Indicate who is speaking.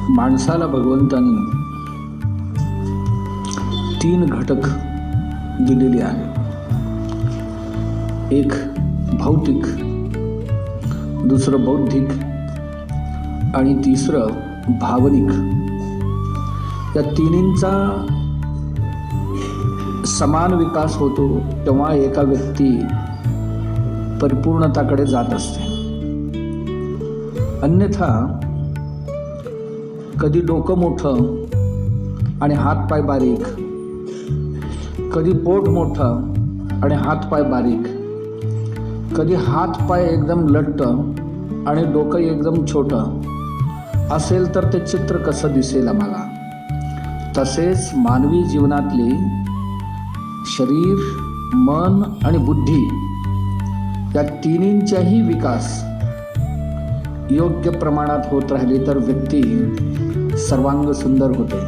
Speaker 1: माणसाला भगवंतानी 3 घटक दिलेले आहे. एक भौतिक, दुसरं बौद्धिक आणि तिसरं भावनिक. या तिन्हींचा समान विकास होतो तेव्हा एका व्यक्ती परिपूर्णताकडे जात असते. अन्यथा कधी डोकं मोठं आणि हातपाय बारीक, कधी पोट मोठं आणि हातपाय बारीक, कधी हातपाय एकदम लट्ट आणि डोकं एकदम छोटं असेल तर ते चित्र कसं दिसेल आम्हाला. तसेच मानवी जीवनातली शरीर, मन आणि बुद्धी या तिन्हींचाही विकास योग्य प्रमाणात होत राहिली तर व्यक्ती सर्वांग सुंदर होते.